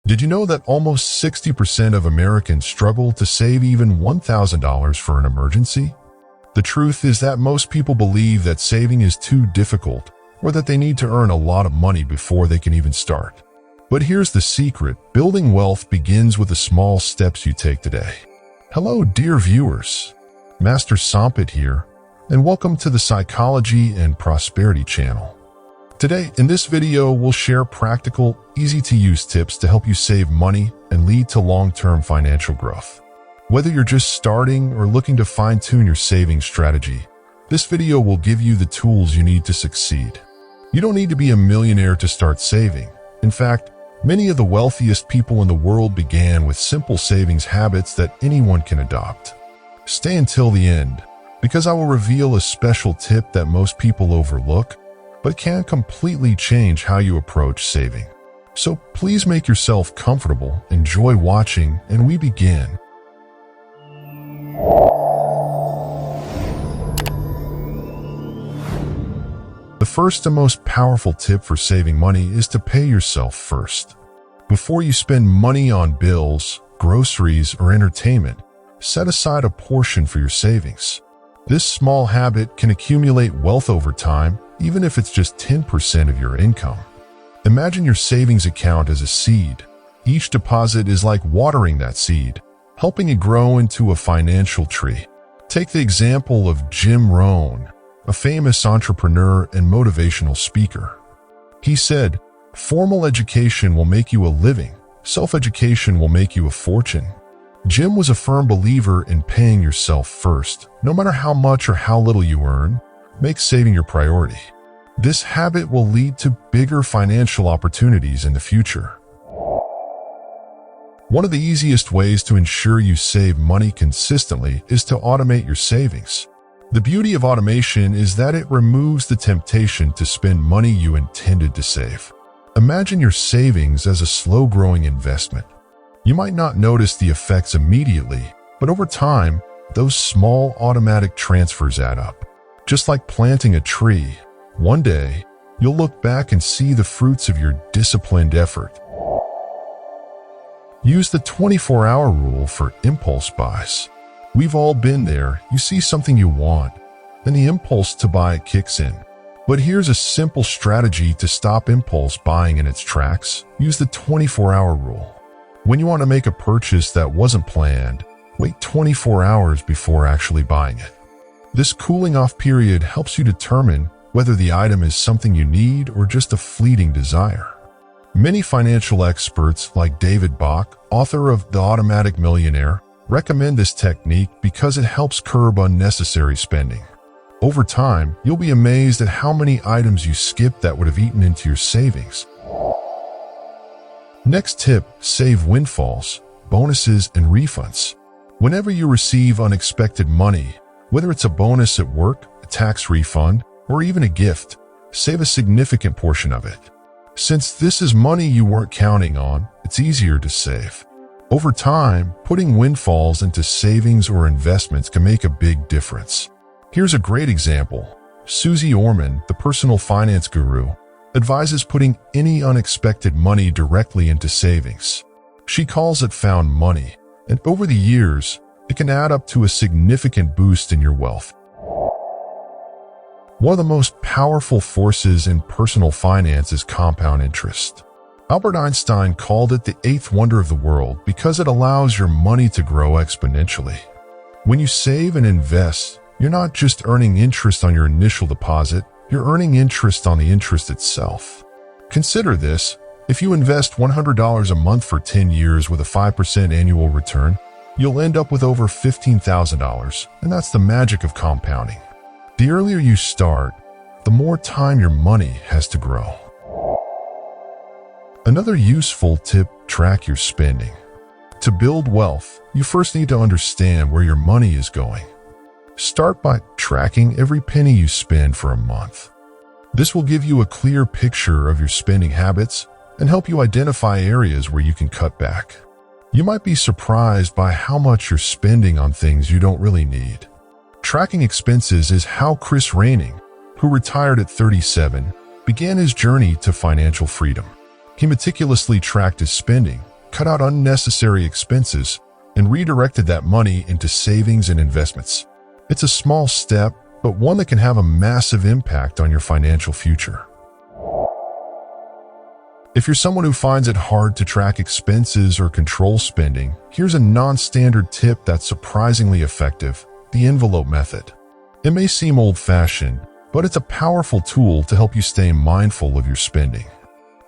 Did you know that almost 60% of Americans struggle to save even $1,000 for an emergency? The truth is that most people believe that saving is too difficult or that they need to earn a lot of money before they can even start. But here's the secret: building wealth begins with the small steps you take today. Hello, dear viewers. Master Sampath here, and welcome to the Psychology and Prosperity channel. Today, in this video, we'll share practical, easy-to-use tips to help you save money and lead to long-term financial growth. Whether you're just starting or looking to fine-tune your saving strategy, this video will give you the tools you need to succeed. You don't need to be a millionaire to start saving. In fact, many of the wealthiest people in the world began with simple savings habits that anyone can adopt. Stay until the end, because I will reveal a special tip that most people overlook, but can completely change how you approach saving. So please make yourself comfortable, enjoy watching, and we begin. The first and most powerful tip for saving money is to pay yourself first. Before you spend money on bills, groceries, or entertainment, set aside a portion for your savings. This small habit can accumulate wealth over time, even if it's just 10% of your income. Imagine your savings account as a seed. Each deposit is like watering that seed, helping it grow into a financial tree. Take the example of Jim Rohn, a famous entrepreneur and motivational speaker. He said, "Formal education will make you a living. Self-education will make you a fortune." Jim was a firm believer in paying yourself first. No matter how much or how little you earn, make saving your priority. This habit will lead to bigger financial opportunities in the future. One of the easiest ways to ensure you save money consistently is to automate your savings. The beauty of automation is that it removes the temptation to spend money you intended to save. Imagine your savings as a slow-growing investment. You might not notice the effects immediately, but over time, those small automatic transfers add up. Just like planting a tree, one day, you'll look back and see the fruits of your disciplined effort. Use the 24-hour rule for impulse buys. We've all been there. You see something you want, then the impulse to buy it kicks in. But here's a simple strategy to stop impulse buying in its tracks. Use the 24-hour rule. When you want to make a purchase that wasn't planned, wait 24 hours before actually buying it. This cooling-off period helps you determine whether the item is something you need or just a fleeting desire. Many financial experts, like David Bach, author of The Automatic Millionaire, recommend this technique because it helps curb unnecessary spending. Over time, you'll be amazed at how many items you skip that would have eaten into your savings. Next tip: save windfalls, bonuses, and refunds. Whenever you receive unexpected money, whether it's a bonus at work, a tax refund, or even a gift, save a significant portion of it. Since this is money you weren't counting on, it's easier to save. Over time, putting windfalls into savings or investments can make a big difference. Here's a great example. Susie Orman, the personal finance guru, advises putting any unexpected money directly into savings. She calls it found money, and over the years, it can add up to a significant boost in your wealth. One of the most powerful forces in personal finance is compound interest. Albert Einstein called it the eighth wonder of the world because it allows your money to grow exponentially. When you save and invest, you're not just earning interest on your initial deposit, you're earning interest on the interest itself. Consider this: if you invest $100 a month for 10 years with a 5% annual return, you'll end up with over $15,000, and that's the magic of compounding. The earlier you start, the more time your money has to grow. Another useful tip: track your spending. To build wealth, you first need to understand where your money is going. Start by tracking every penny you spend for a month. This will give you a clear picture of your spending habits and help you identify areas where you can cut back. You might be surprised by how much you're spending on things you don't really need. Tracking expenses is how Chris Raining, who retired at 37, began his journey to financial freedom. He meticulously tracked his spending, cut out unnecessary expenses, and redirected that money into savings and investments. It's a small step, but one that can have a massive impact on your financial future. If you're someone who finds it hard to track expenses or control spending, here's a non-standard tip that's surprisingly effective: the envelope method. It may seem old-fashioned, but it's a powerful tool to help you stay mindful of your spending.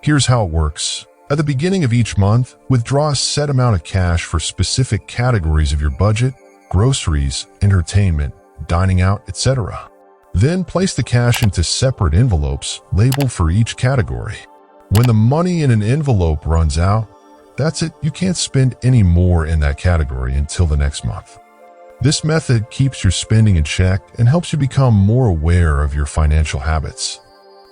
Here's how it works. At the beginning of each month, withdraw a set amount of cash for specific categories of your budget: groceries, entertainment, dining out, etc. Then place the cash into separate envelopes labeled for each category. When the money in an envelope runs out, that's it. You can't spend any more in that category until the next month. This method keeps your spending in check and helps you become more aware of your financial habits.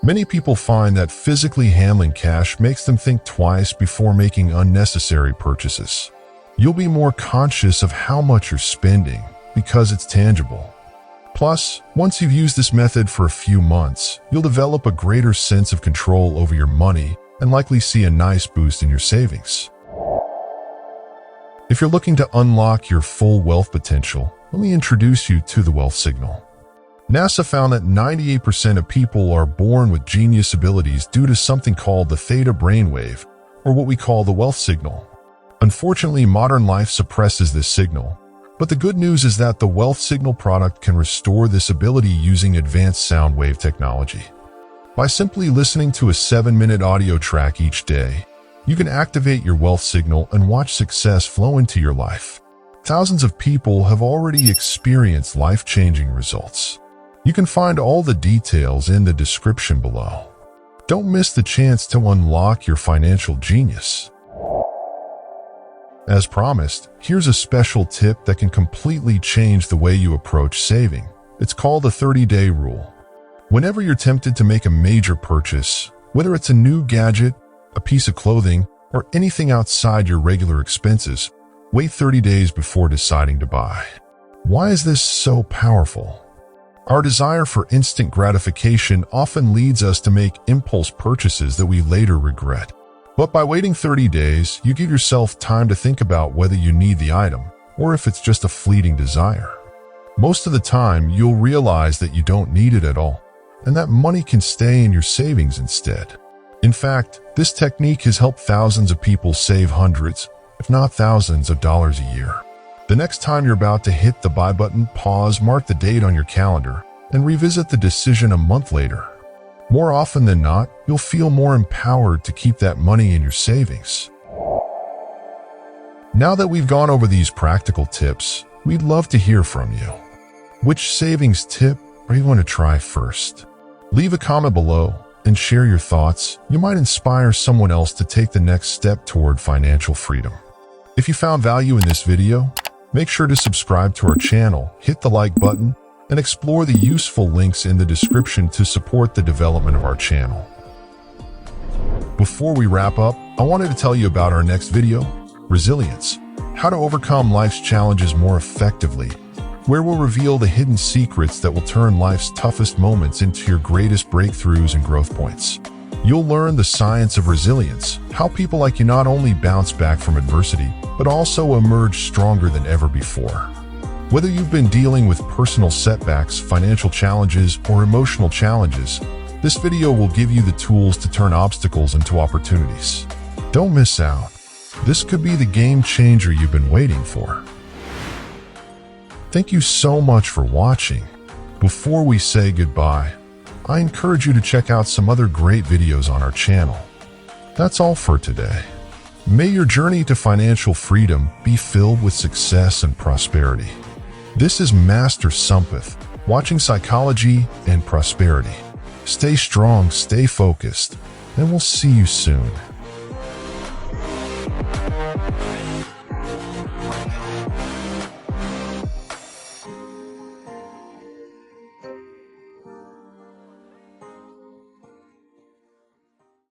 Many people find that physically handling cash makes them think twice before making unnecessary purchases. You'll be more conscious of how much you're spending because it's tangible. Plus, once you've used this method for a few months, you'll develop a greater sense of control over your money and likely see a nice boost in your savings. If you're looking to unlock your full wealth potential, let me introduce you to the wealth signal. NASA found that 98% of people are born with genius abilities due to something called the theta brainwave, or what we call the wealth signal. Unfortunately, modern life suppresses this signal, but the good news is that the wealth signal product can restore this ability using advanced sound wave technology. By simply listening to a 7-minute audio track each day, you can activate your wealth signal and watch success flow into your life. Thousands of people have already experienced life-changing results. You can find all the details in the description below. Don't miss the chance to unlock your financial genius. As promised, here's a special tip that can completely change the way you approach saving. It's called the 30-day rule. Whenever you're tempted to make a major purchase, whether it's a new gadget, a piece of clothing, or anything outside your regular expenses, wait 30 days before deciding to buy. Why is this so powerful? Our desire for instant gratification often leads us to make impulse purchases that we later regret. But by waiting 30 days, you give yourself time to think about whether you need the item or if it's just a fleeting desire. Most of the time, you'll realize that you don't need it at all, and that money can stay in your savings instead. In fact, this technique has helped thousands of people save hundreds, if not thousands of dollars a year. The next time you're about to hit the buy button, pause, mark the date on your calendar, and revisit the decision a month later. More often than not, you'll feel more empowered to keep that money in your savings. Now that we've gone over these practical tips, we'd love to hear from you. Which savings tip are you going to try first? Leave a comment below and share your thoughts. You might inspire someone else to take the next step toward financial freedom. If you found value in this video, make sure to subscribe to our channel, hit the like button, and explore the useful links in the description to support the development of our channel. Before we wrap up, I wanted to tell you about our next video, Resilience: How to Overcome Life's Challenges More Effectively, where we'll reveal the hidden secrets that will turn life's toughest moments into your greatest breakthroughs and growth points. You'll learn the science of resilience, how people like you not only bounce back from adversity, but also emerge stronger than ever before. Whether you've been dealing with personal setbacks, financial challenges, or emotional challenges, this video will give you the tools to turn obstacles into opportunities. Don't miss out. This could be the game changer you've been waiting for. Thank you so much for watching. Before we say goodbye, I encourage you to check out some other great videos on our channel. That's all for today. May your journey to financial freedom be filled with success and prosperity. This is Master Sampath, watching psychology and prosperity. Stay strong, stay focused, and we'll see you soon.